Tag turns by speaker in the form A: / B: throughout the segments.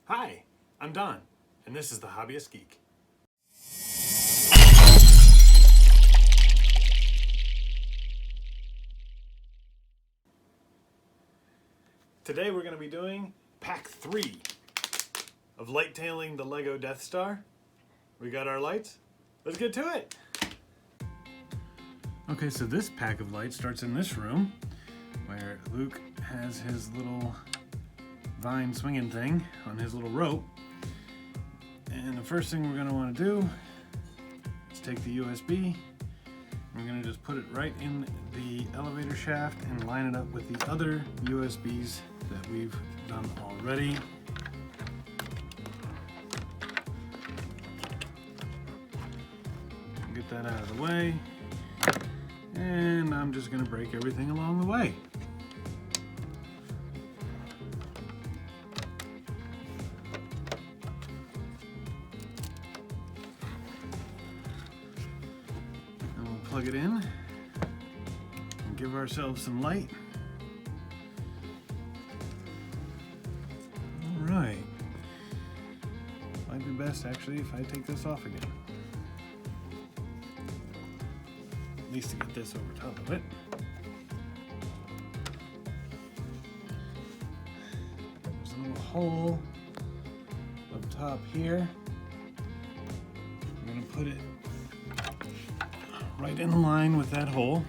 A: Hi, I'm Don, and this is the Hobbyist Geek. Today we're going to be doing Pack 3 of Lightailing the Lego Death Star. We got our lights. Let's get to it! Okay, so this pack of lights starts in this room where Luke has his little vine swinging thing on his little rope. And the first thing we're going to want to do is take the USB. We're going to just put it right in the elevator shaft and line it up with the other USBs that we've done already. Get that out of the way. And I'm just going to break everything along the way. And we'll plug it in and give ourselves some light. All right. Might be best actually if I take this off again. At least to get this over top of it. There's a little hole up top here. I'm going to put it right in line with that hole.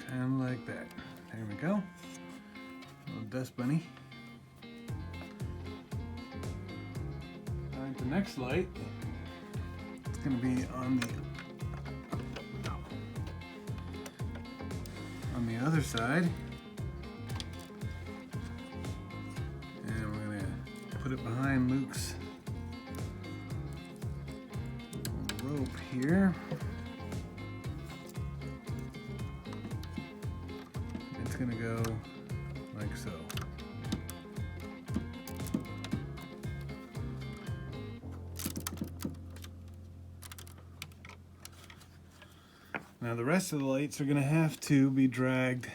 A: Kind of like that. There we go. Little dust bunny. Alright, the next light is going to be on the other side. And we're going to put it behind Luke's rope here. It's going to go like so. Now the rest of the lights are going to have to be dragged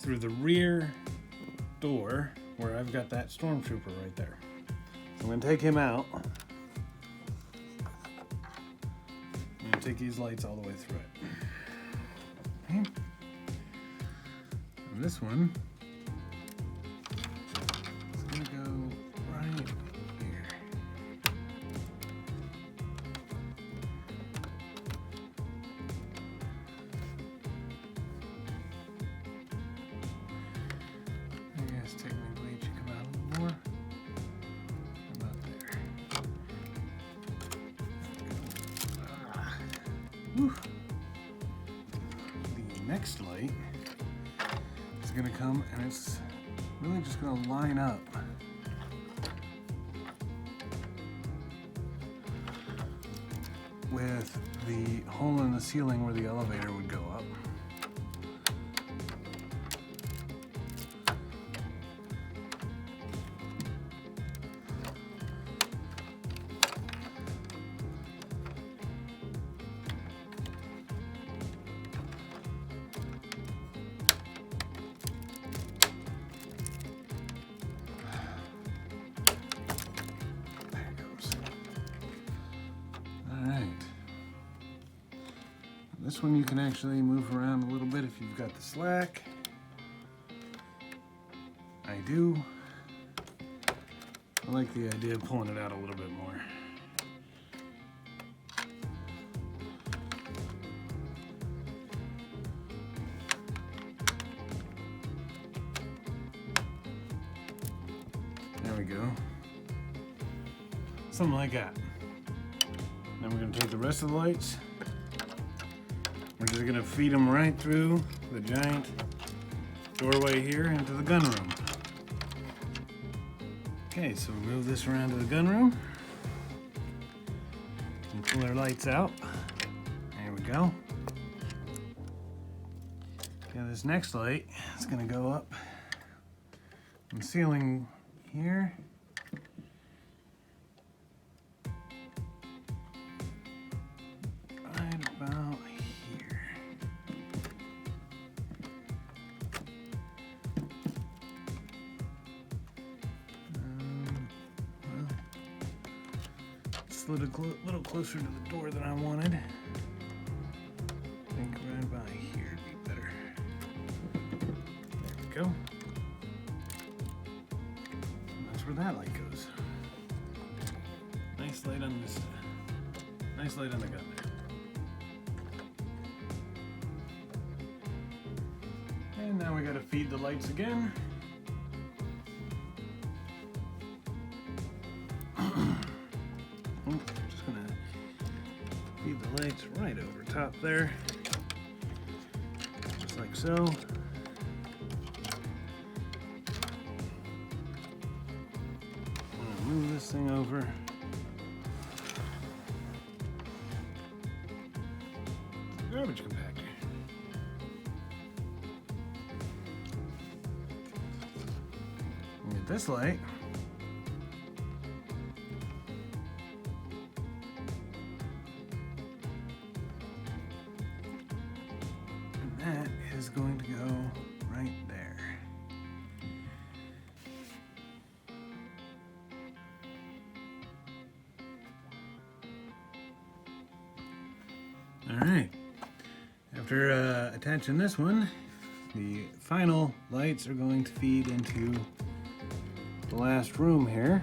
A: through the rear door where I've got that stormtrooper right there. So I'm going to take him out. I'm going to take these lights all the way through it. Okay. And this one is going to go right here. I guess technically it should come out a little more. About there. Whew. The next light is going to come and it's really just going to line up with the hole in the ceiling where the elevator would go up. This one you can actually move around a little bit if you've got the slack. I do. I like the idea of pulling it out a little bit more. There we go. Something like that. Then we're going to take the rest of the lights. We're just going to feed them right through the giant doorway here into the gun room. Okay, so we move this around to the gun room and pull our lights out. There we go. Okay, this next light is going to go up And ceiling here. Right about here. Well, it's a little closer to the door than I wanted. I think right about here would be better. There we go. And that's where that light goes. Nice light on this. Nice light on the gun there. And now we gotta feed the lights again. Just gonna feed the lights right over top there. Just like so. I'm gonna move this thing over. Garbage compactor. Get this light. And that is going to go right there. All right. After attaching this one, the final lights are going to feed into the last room here.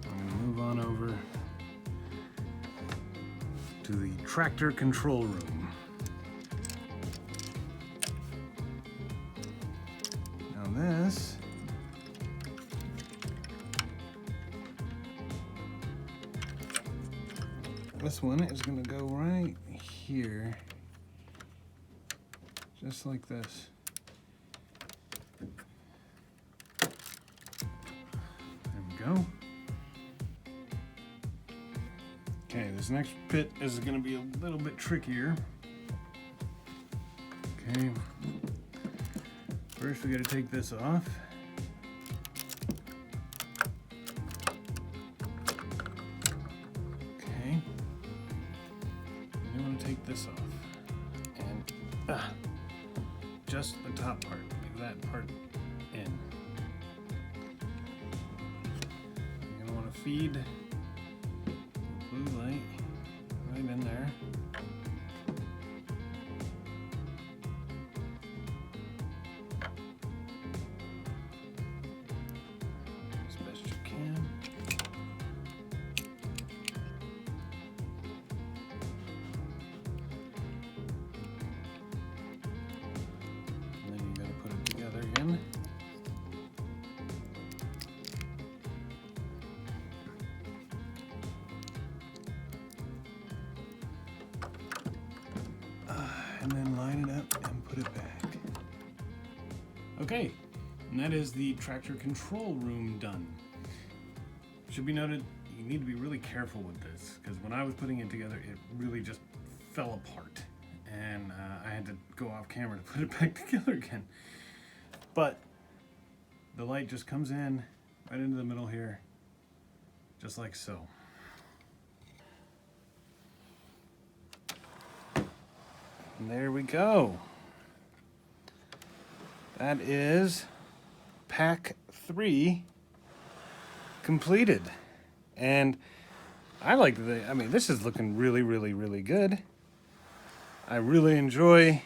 A: I'm going to move on over to the tractor control room. This one is going to go right here, just like this. There we go. Okay, this next bit is going to be a little bit trickier. Okay, first we got to take this off. This off and just the top part, leave that part in. You're gonna want to feed the blue light right in there. As best you can. And then line it up and put it back. Okay, and that is the tractor control room done. Should be noted, you need to be really careful with this, because when I was putting it together, it really just fell apart. And I had to go off camera to put it back together again. But the light just comes in right into the middle here, just like so. And there we go. That is pack 3 completed. And I like this is looking really, really, really good. I really enjoy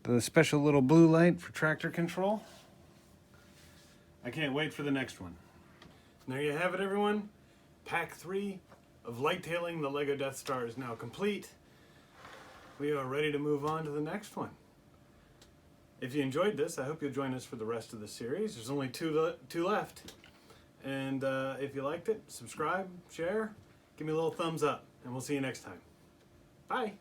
A: the special little blue light for tractor control. I can't wait for the next one. And there you have it, everyone. Pack 3 of Lightailing the Lego Death Star is now complete. We are ready to move on to the next one. If you enjoyed this, I hope you'll join us for the rest of the series. There's only two left. And if you liked it, subscribe, share, give me a little thumbs up, and we'll see you next time. Bye.